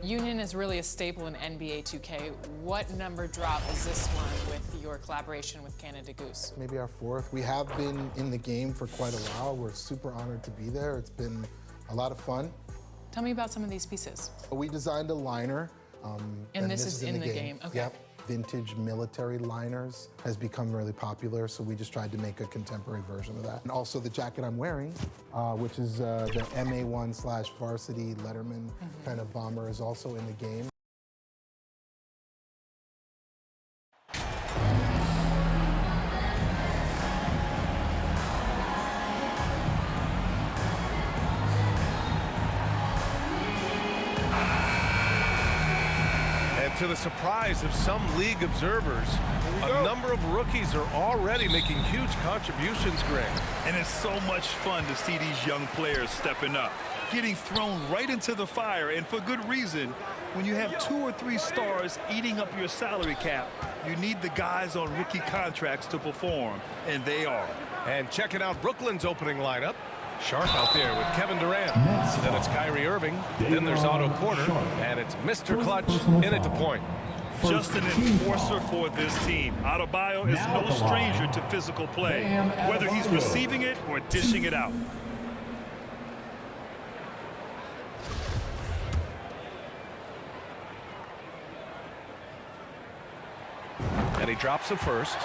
Union is really a staple in NBA 2K. What number drop is this one with your collaboration with Canada Goose? Maybe our fourth. We have been in the game for quite a while. We're super honored to be there. It's been a lot of fun. Tell me about some of these pieces. We designed a liner. And this is in the game. Okay. Yep. Vintage military liners has become really popular, so we just tried to make a contemporary version of that. And also the jacket I'm wearing, which is the MA1/varsity Letterman kind of bomber, is also in the game. To the surprise of some league observers, a number of rookies are already making huge contributions, Greg. And it's so much fun to see these young players stepping up, getting thrown right into the fire, and for good reason. When you have 2 or 3 stars eating up your salary cap, you need the guys on rookie contracts to perform, and they are. And checking out Brooklyn's opening lineup. Sharp out there with Kevin Durant. Then it's Kyrie Irving. Then there's Otto Porter. And it's Mr. Clutch in at the point. Just an enforcer for this team. Adebayo is no stranger to physical play, whether he's receiving it or dishing it out. And he drops the first.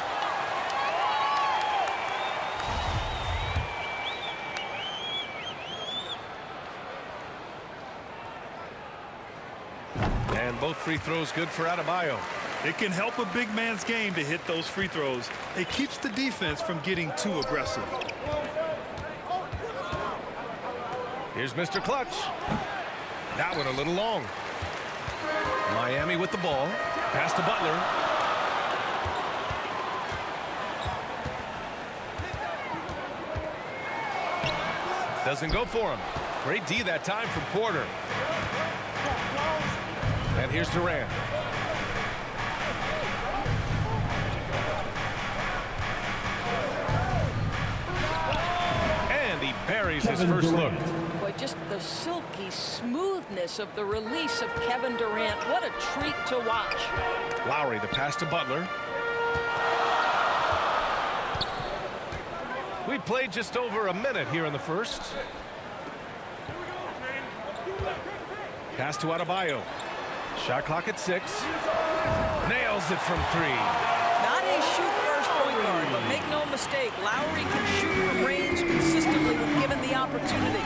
And both free throws good for Adebayo. It can help a big man's game to hit those free throws. It keeps the defense from getting too aggressive. Here's Mr. Clutch. That one a little long. Miami with the ball. Pass to Butler. Doesn't go for him. Great D that time from Porter. And here's Durant. And he buries his first look. Boy, just the silky smoothness of the release of Kevin Durant. What a treat to watch. Lowry, the pass to Butler. We played just over a minute here in the first. Pass to Adebayo. Shot clock at 6. Nails it from 3. Not a shoot-first point guard, but make no mistake, Lowry can shoot from range consistently when given the opportunity.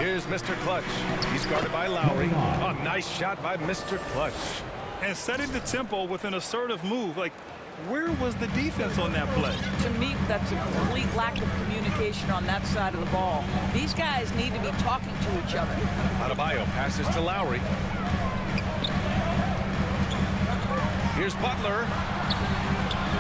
Here's Mr. Clutch. He's guarded by Lowry. A nice shot by Mr. Clutch. And setting the tempo with an assertive move. Like, where was the defense on that play? To me, that's a complete lack of communication on that side of the ball. These guys need to be talking to each other. Adebayo passes to Lowry. Here's Butler.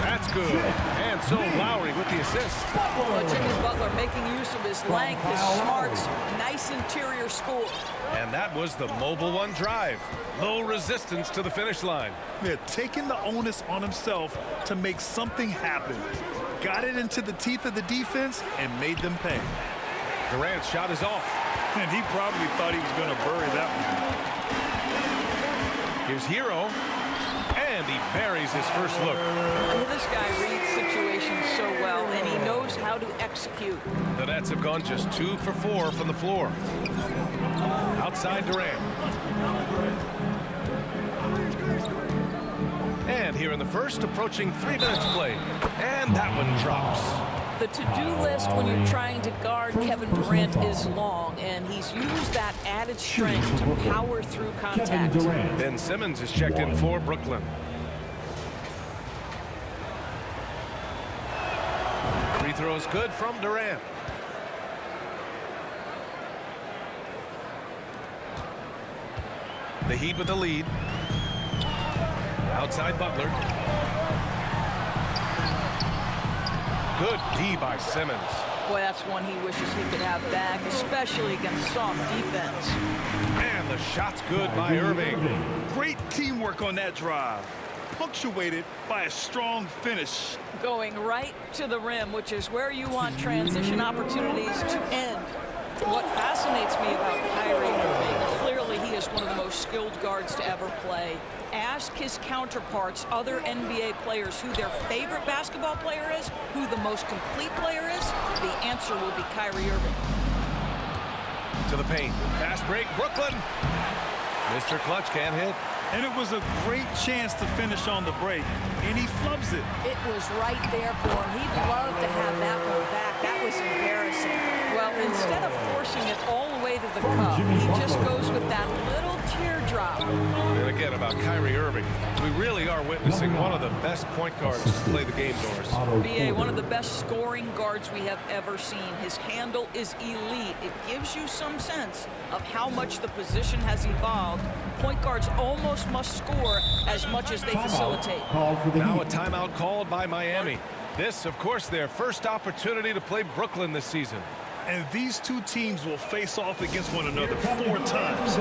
That's good. And so Lowry with the assist. Well, Jimmy Butler making use of his length, his smarts, nice interior score. And that was the Mobile One drive. Low resistance to the finish line. Yeah, taking the onus on himself to make something happen. Got it into the teeth of the defense and made them pay. Durant's shot is off. And he probably thought he was going to bury that one. Here's Hero. And he buries his first look. This guy reads situations so well, and he knows how to execute. The Nets have gone just 2 for 4 from the floor. Outside Durant. And here in the first, approaching 3 minutes played. And that one drops. The to-do list when you're trying to guard Kevin Durant is long, and he's used that added strength to power through contact. Ben Simmons is checked in for Brooklyn. Free throws good from Durant. The Heat with the lead. Outside Butler. Good D by Simmons. Boy, that's one he wishes he could have back, especially against soft defense. And the shot's good by Irving. Great teamwork on that drive, punctuated by a strong finish. Going right to the rim, which is where you want transition opportunities to end. What fascinates me, one of the most skilled guards to ever play. Ask his counterparts, other NBA players, who their favorite basketball player is, who the most complete player is. The answer will be Kyrie Irving. To the paint. Fast break. Brooklyn. Mr. Clutch can't hit. And it was a great chance to finish on the break, and he flubs it. It was right there for him. He'd love to have that one back. That was embarrassing. Well, instead of forcing it all the way to the cup, he just goes with that little teardrop. And again, about Kyrie Irving, we really are witnessing one of the best point guards to play the game, Doris. BA, one of the best scoring guards we have ever seen. His handle is elite. It gives you some sense of how much the position has evolved. Point guards almost must score as much as they facilitate. Now a timeout called by Miami. This, of course, their first opportunity to play Brooklyn this season. And these two teams will face off against one another 4 times.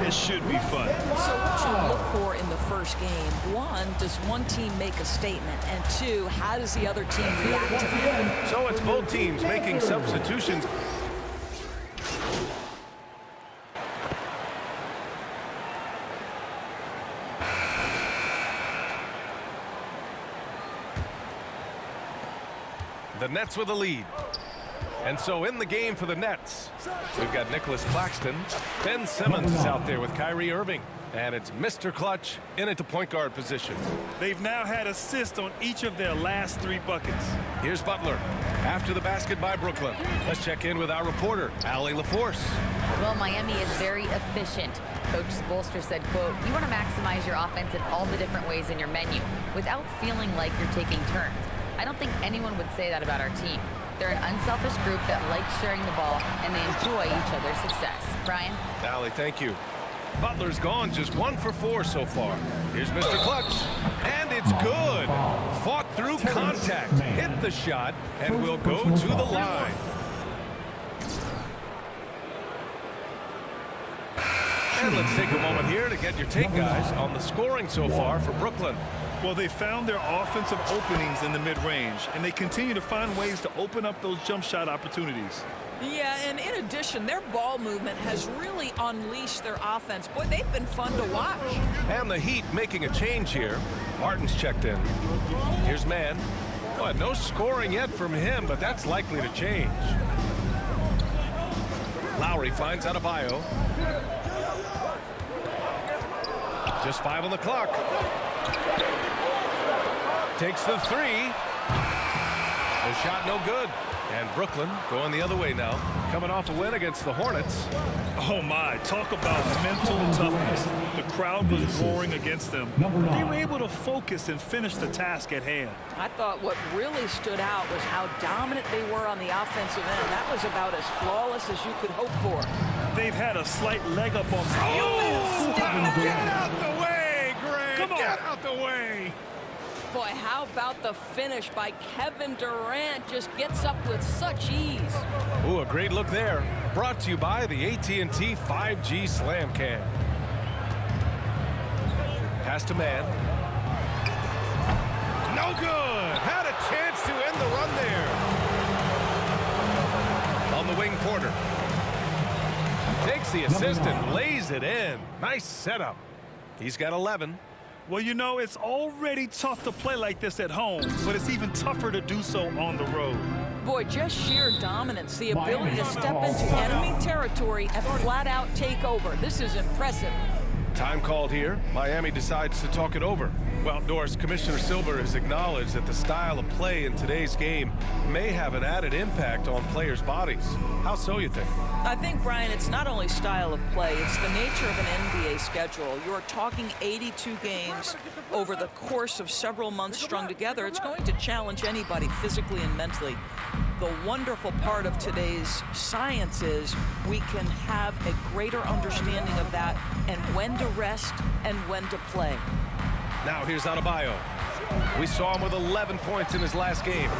It should be fun. So what you look for in the first game, one, does one team make a statement? And two, how does the other team react to that? So it's both teams making substitutions. The Nets with a lead. And so in the game for the Nets, we've got Nicholas Claxton. Ben Simmons is out there with Kyrie Irving. And it's Mr. Clutch in at the point guard position. They've now had assists on each of their last 3 buckets. Here's Butler after the basket by Brooklyn. Let's check in with our reporter, Allie LaForce. Well, Miami is very efficient. Coach Spoelstra said, quote, "You want to maximize your offense in all the different ways in your menu without feeling like you're taking turns." I don't think anyone would say that about our team. They're an unselfish group that likes sharing the ball, and they enjoy each other's success. Brian? Allie, thank you. Butler's gone just 1 for 4 so far. Here's Mr. Clutch. And it's good. Fought through contact. Hit the shot and will go to the line. And let's take a moment here to get your take, guys, on the scoring so far for Brooklyn. Well, they found their offensive openings in the mid-range, and they continue to find ways to open up those jump shot opportunities. Yeah, and in addition, their ball movement has really unleashed their offense. Boy, they've been fun to watch. And the Heat making a change here. Martin's checked in. Here's Mann. Boy, no scoring yet from him, but that's likely to change. Lowry finds Adebayo. Just 5 on the clock. Takes the 3. The shot no good. And Brooklyn going the other way now. Coming off a win against the Hornets. Oh my, talk about mental toughness. The crowd was roaring against them. They were able to focus and finish the task at hand. I thought what really stood out was how dominant they were on the offensive end. That was about as flawless as you could hope for. They've had a slight leg up on Get out the way, Greg! Come on. Get out the way! Boy, how about the finish by Kevin Durant? Just gets up with such ease. Ooh, a great look there. Brought to you by the AT&T 5G Slam Cam. Pass to Mann. No good! Had a chance to end the run there. On the wing, Porter. Takes the assist and lays it in. Nice setup. He's got 11. Well, you know, it's already tough to play like this at home, but it's even tougher to do so on the road. Boy, just sheer dominance, the ability to step into enemy territory and flat out take over. This is impressive. Time called here. Miami decides to talk it over. Well, Doris, Commissioner Silver has acknowledged that the style of play in today's game may have an added impact on players' bodies. How so, you think? I think, Brian, it's not only style of play, it's the nature of an NBA schedule. You're talking 82 games over the course of several months strung together. It's going to challenge anybody physically and mentally. The wonderful part of today's science is we can have a greater understanding of that and when to rest and when to play. Now here's Adebayo. We saw him with 11 points in his last game.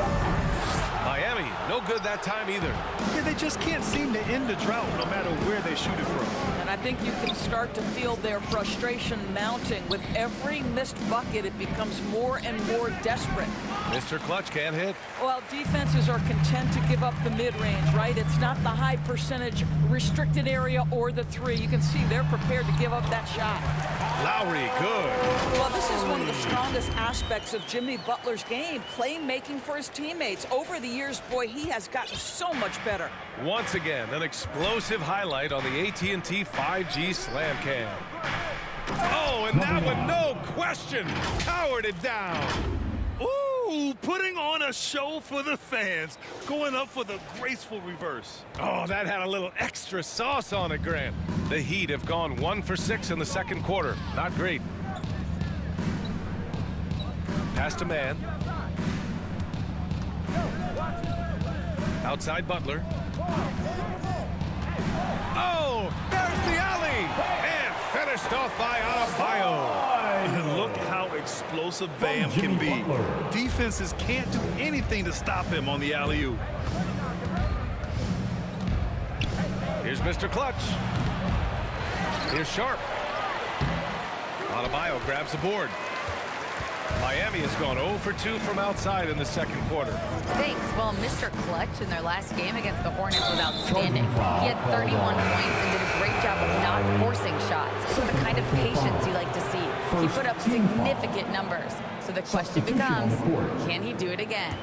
Miami, no good that time either. Yeah, they just can't seem to end the drought no matter where they shoot it from. And I think you can start to feel their frustration mounting. With every missed bucket, it becomes more and more desperate. Mr. Clutch can't hit. Well, defenses are content to give up the mid-range, right? It's not the high percentage restricted area or the three. You can see they're prepared to give up that shot. Lowry, good. Well, this is one of the strongest aspects of Jimmy Butler's game, playmaking for his teammates. Over the years, boy, he has gotten so much better. Once again, an explosive highlight on the AT&T 5G Slam Cam. Oh, and that one, no question, powered it down. Ooh, putting on a show for the fans, going up for the graceful reverse. Oh, that had a little extra sauce on it, Grant. The Heat have gone 1 for 6 in the second quarter. Not great. Pass to man. Outside Butler. Oh, there's the alley! And finished off by Adebayo. And look how explosive Bam can be. Defenses can't do anything to stop him on the alley-oop. Here's Mr. Clutch. Here's Sharp. Adebayo grabs the board. Miami has gone 0 for 2 from outside in the second quarter. Thanks. Well, Mr. Clutch in their last game against the Hornets was outstanding. He had 31 points and did a great job of not forcing shots. It's the kind of patience you like to see. He put up significant numbers. So the question becomes, can he do it again?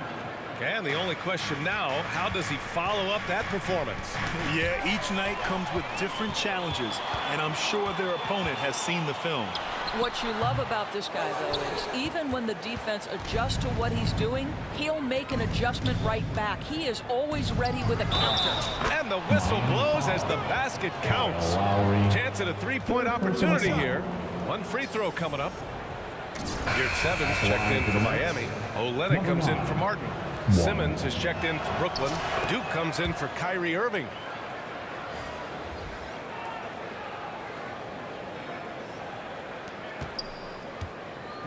And the only question now, how does he follow up that performance? Yeah, each night comes with different challenges, and I'm sure their opponent has seen the film. What you love about this guy, though, is even when the defense adjusts to what he's doing, he'll make an adjustment right back. He is always ready with a counter. And the whistle blows as the basket counts. Chance at a three-point opportunity here. One free throw coming up. Here's Sevens checked in for Miami. Olynyk comes in for Martin. Simmons is checked in for Brooklyn. Duke comes in for Kyrie Irving.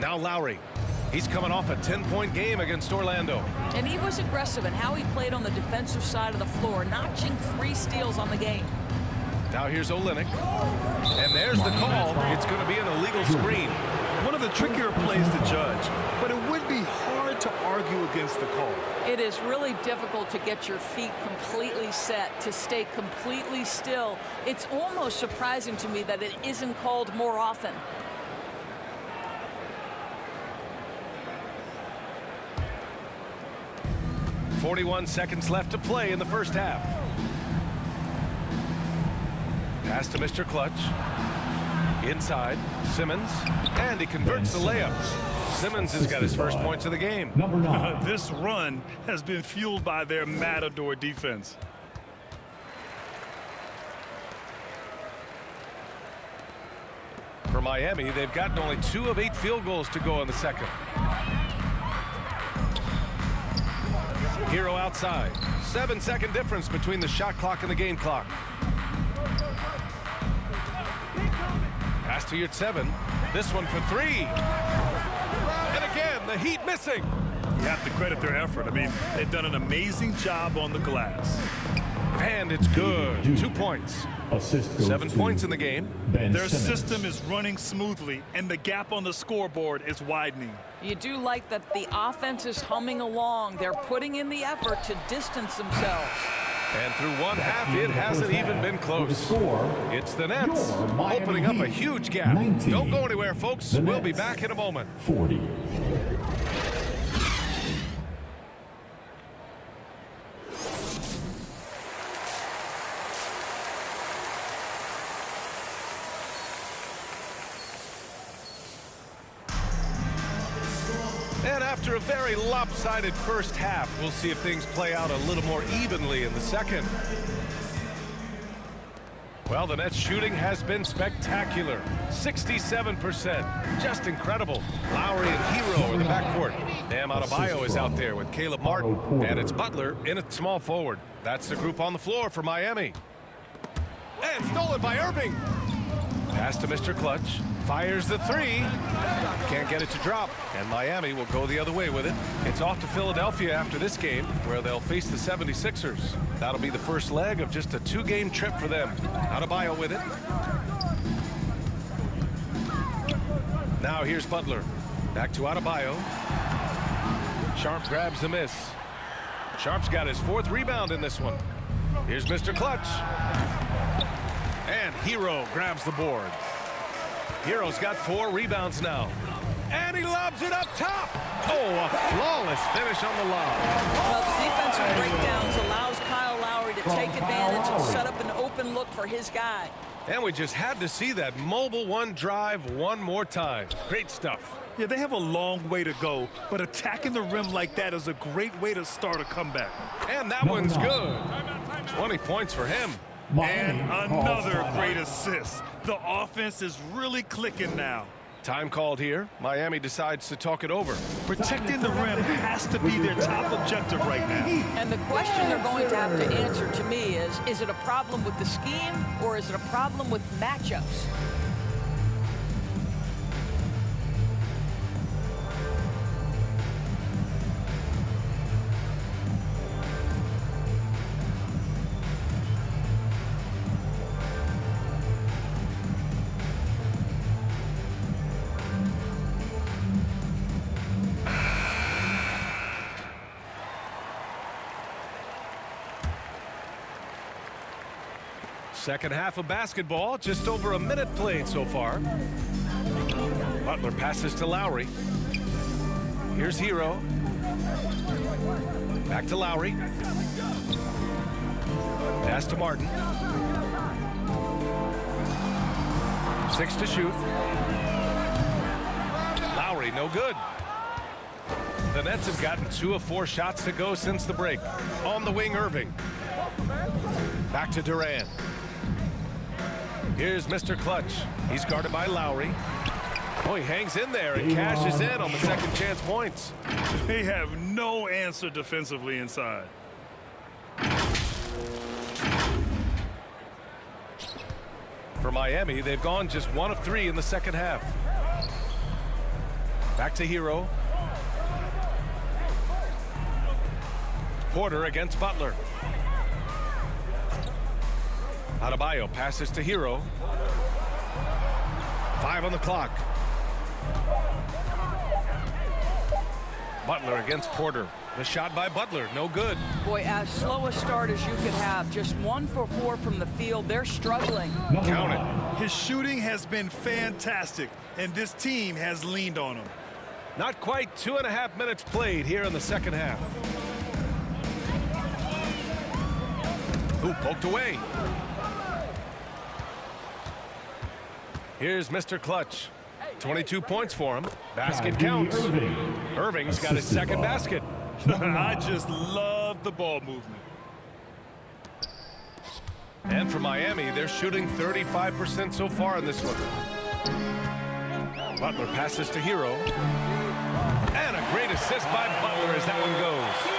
Now Lowry. He's coming off a 10-point game against Orlando. And he was aggressive in how he played on the defensive side of the floor, notching 3 steals on the game. Now here's Olynyk. And there's the call. It's going to be an illegal screen. One of the trickier plays to judge, but it would be hard to argue against the call. It is really difficult to get your feet completely set, to stay completely still. It's almost surprising to me that it isn't called more often. .41 seconds left to play in the first half. Pass to Mr. Clutch. Inside, Simmons, and he converts the layup. Simmons has got his first points of the game. This run has been fueled by their Matador defense. For Miami, they've gotten only 2 of 8 field goals to go in the second. Hero outside. 7-second difference between the shot clock and the game clock. Pass to Yurtseven. This one for 3. And again, the Heat missing. You have to credit their effort. I mean, they've done an amazing job on the glass. And it's good. 2 points. 7 points in the game. Their system is running smoothly, and the gap on the scoreboard is widening. You do like that the offense is humming along. They're putting in the effort to distance themselves. And through one half, it hasn't even been close. It's the Nets opening up a huge gap. Don't go anywhere, folks. We'll be back in a moment. 40. And after a very lopsided first half, we'll see if things play out a little more evenly in the second. Well, the Nets shooting has been spectacular. 67%. Just incredible. Lowry and Hero are the backcourt. Bam Adebayo is out there with Caleb Martin. And it's Butler in at small forward. That's the group on the floor for Miami. And stolen by Irving. Pass to Mr. Clutch. Fires the three. Can't get it to drop. And Miami will go the other way with it. It's off to Philadelphia after this game, where they'll face the 76ers. That'll be the first leg of just a 2-game trip for them. Adebayo with it. Now here's Butler. Back to Adebayo. Sharp grabs the miss. Sharp's got his 4th rebound in this one. Here's Mr. Clutch. And Hero grabs the board. Hero's got 4 rebounds now. And he lobs it up top. Oh, a flawless finish on the lob. Well, the defensive breakdowns allows Kyle Lowry to take advantage and set up an open look for his guy. And we just had to see that mobile one drive one more time. Great stuff. Yeah, they have a long way to go, but attacking the rim like that is a great way to start a comeback. And that one's good. 20 points for him. And another great assist. The offense is really clicking now. Time called here. Miami decides to talk it over. Protecting the rim has to be their top objective right now. And the question they're going to have to answer to me is it a problem with the scheme or is it a problem with matchups? Second half of basketball, just over a minute played so far. Butler passes to Lowry. Here's Hero. Back to Lowry. Pass to Martin. 6 to shoot. Lowry, no good. The Nets have gotten 2 of 4 shots to go since the break. On the wing, Irving. Back to Durant. Here's Mr. Clutch. He's guarded by Lowry. Oh, he hangs in there and cashes in on the second chance points. They have no answer defensively inside. For Miami, they've gone just 1 of 3 in the second half. Back to Hero. Porter against Butler. Adebayo passes to Hero. 5 on the clock. Butler against Porter. The shot by Butler, no good. Boy, as slow a start as you could have, just 1 for 4 from the field. They're struggling. Count it. His shooting has been fantastic, and this team has leaned on him. Not quite 2.5 minutes played here in the second half. Ooh, poked away. Here's Mr. Clutch. 22 points for him. Basket counts. Irving's got his second basket. I just love the ball movement. And for Miami, they're shooting 35% so far in this one. Butler passes to Hero. And a great assist by Butler as that one goes.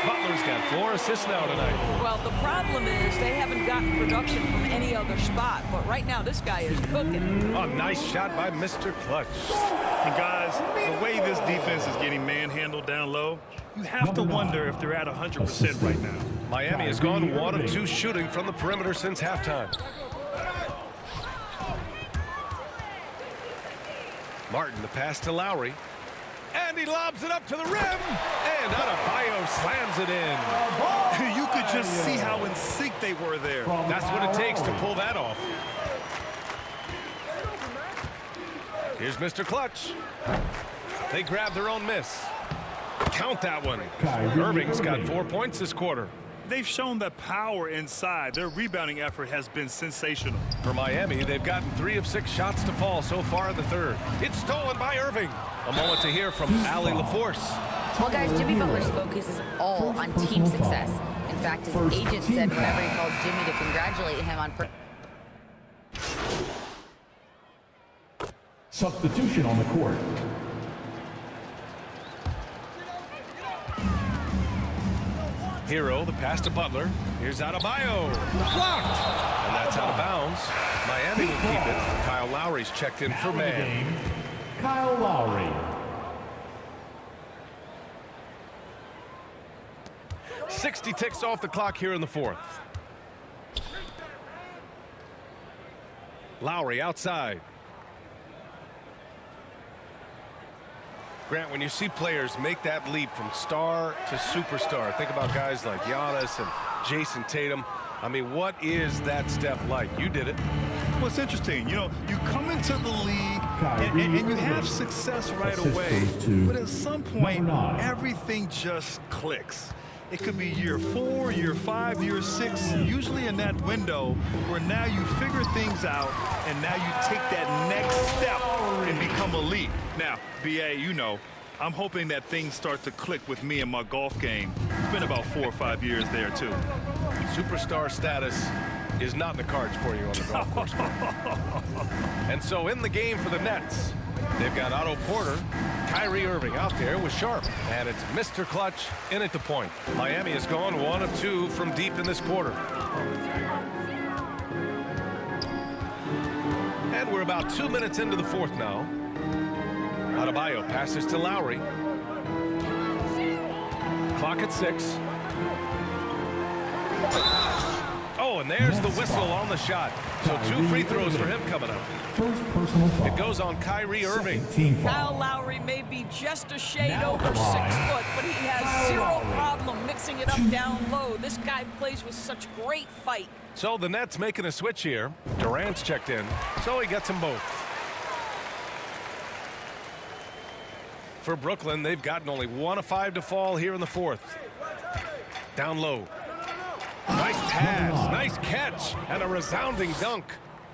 Butler's got 4 assists now tonight. Well, the problem is they haven't gotten production from any other spot. But right now, this guy is cooking. A nice shot by Mr. Clutch. And guys, the way this defense is getting manhandled down low, you have to wonder if they're at 100% right now. Miami has gone 1 of 2 shooting from the perimeter since halftime. Martin, the pass to Lowry. And he lobs it up to the rim. And Adebayo slams it in. You could just see how in sync they were there. That's what it takes to pull that off. Here's Mr. Clutch. They grab their own miss. Count that one. Irving's got 4 points this quarter. They've shown the power inside. Their rebounding effort has been sensational. For Miami, they've gotten 3 of 6 shots to fall so far in the third. It's stolen by Irving. A moment to hear from Allie LaForce. Well, guys, Jimmy Butler's focus is all on team success. In fact, his agent said whenever he calls Jimmy to congratulate him on... Substitution on the court. Hero, the pass to Butler. Here's Adebayo. Blocked. And that's out of bounds. Miami Manning will keep it. Kyle Lowry's checked in for man. Kyle Lowry. 60 ticks off the clock here in the fourth. Lowry outside. Grant, when you see players make that leap from star to superstar, think about guys like Giannis and Jason Tatum. I mean, what is that step like? You did it. Well, it's interesting. You know, you come into the league and you have success right away, but at some point, everything just clicks. It could be year 4, year 5, year 6, usually in that window where now you figure things out and now you take that next step and become elite. Now, BA, you know, I'm hoping that things start to click with me in my golf game. It's been about 4 or 5 years there, too. Superstar status is not in the cards for you on the golf course. And so in the game for the Nets, they've got Otto Porter, Kyrie Irving out there with Sharp, and it's Mr. Clutch in at the point. Miami has gone 1 of 2 from deep in this quarter. And we're about 2 minutes into the fourth now. Adebayo passes to Lowry. Clock at 6. Oh, and there's the whistle on the shot. So 2 free throws for him coming up. First personal foul. It goes on Kyrie Irving. Team foul. Kyle Lowry may be just a shade Now over the 6 line. foot, but he has zero problem mixing it up down low. This guy plays with such great fight. So the Nets making a switch here. Durant's checked in, so he gets them both. For Brooklyn, they've gotten only 1 of 5 to fall here in the fourth. Down low. Nice pass, nice catch, and a resounding dunk.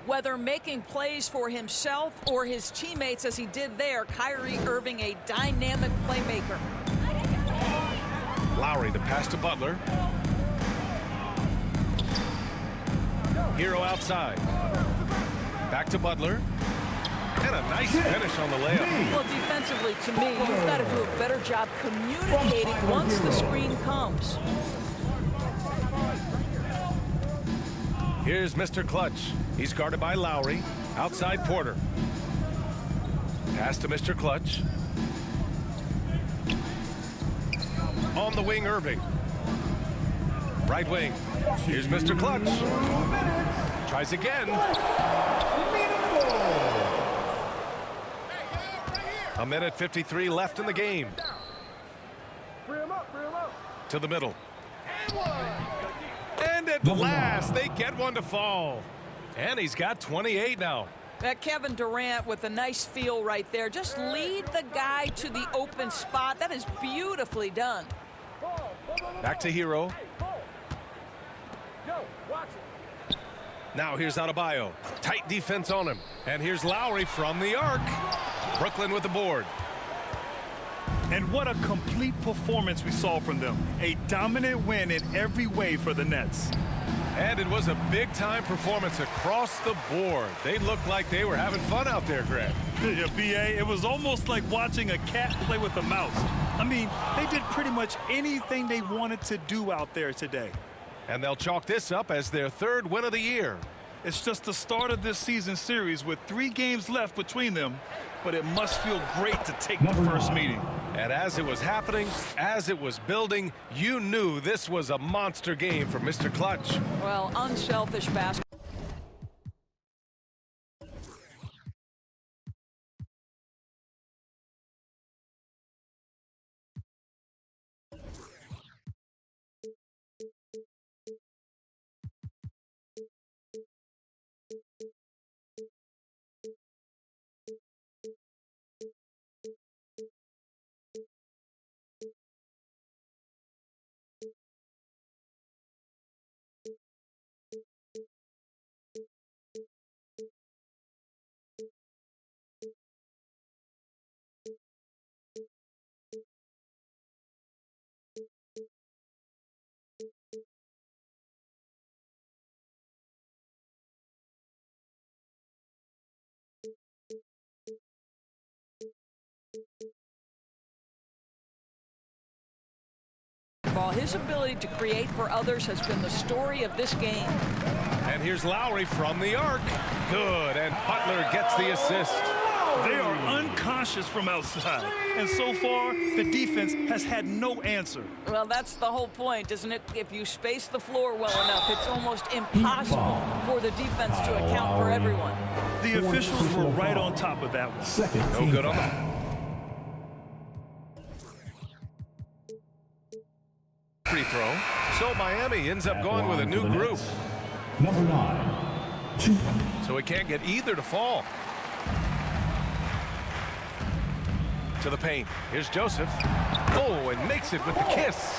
Whether making plays for himself or his teammates as he did there, Kyrie Irving a dynamic playmaker. Lowry, the pass to Butler. Hero outside. Back to Butler. And a nice finish on the layup. Well, defensively, to me, you've got to do a better job communicating once the screen comes. Here's Mr. Clutch. He's guarded by Lowry. Outside Porter. Pass to Mr. Clutch. On the wing, Irving. Right wing. Here's Mr. Clutch. Tries again. A minute 53 left in the game. To the middle. And at last, they get one to fall. And he's got 28 now. That Kevin Durant with a nice feel right there. Just lead the guy to the open spot. That is beautifully done. Back to Hero. Now here's Adebayo. Tight defense on him. And here's Lowry from the arc. Brooklyn with the board. And what a complete performance we saw from them. A dominant win in every way for the Nets. And it was a big-time performance across the board. They looked like they were having fun out there, Grant. Yeah, BA, it was almost like watching a cat play with a mouse. I mean, they did pretty much anything they wanted to do out there today. And they'll chalk this up as their 3rd win of the year. It's just the start of this season series with 3 games left between them, but it must feel great to take the first meeting. And as it was happening, as it was building, you knew this was a monster game for Mr. Clutch. Well, unselfish basketball. overall. His ability to create for others has been the story of this game. And here's Lowry from the arc. Good, and Butler gets the assist. They are unconscious from outside, and so far the defense has had no answer. Well, that's the whole point, isn't it? If you space the floor well enough, it's almost impossible for the defense to account for everyone. The officials were right on top of that one. Second No team good on foul. the free throw. So Miami ends up going with a new group. Number 9, 2. So he can't get either to fall. To the paint. Here's Joseph. Oh, and makes it with the kiss.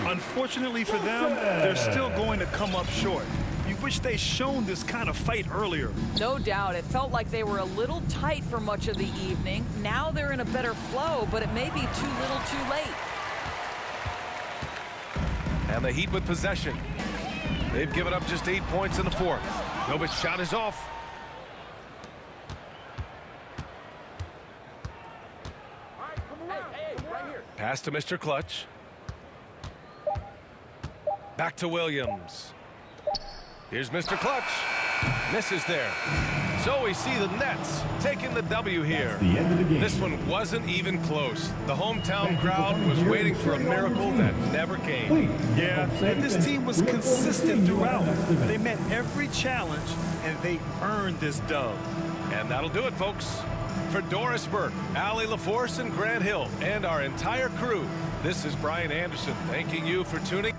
Unfortunately for them, they're still going to come up short. You wish they'd shown this kind of fight earlier. No doubt. It felt like they were a little tight for much of the evening. Now they're in a better flow, but it may be too little too late. And the Heat with possession. They've given up just 8 points in the fourth. Novic's shot is off. Pass to Mr. Clutch. Back to Williams. Here's Mr. Clutch. Misses there. So we see the Nets taking the W here. The end of the game. This one wasn't even close. The hometown crowd was waiting for a miracle that never came. Yeah, and this team was consistent throughout. They met every challenge, and they earned this dub. And that'll do it, folks. For Doris Burke, Allie LaForce, and Grant Hill, and our entire crew, this is Brian Anderson thanking you for tuning.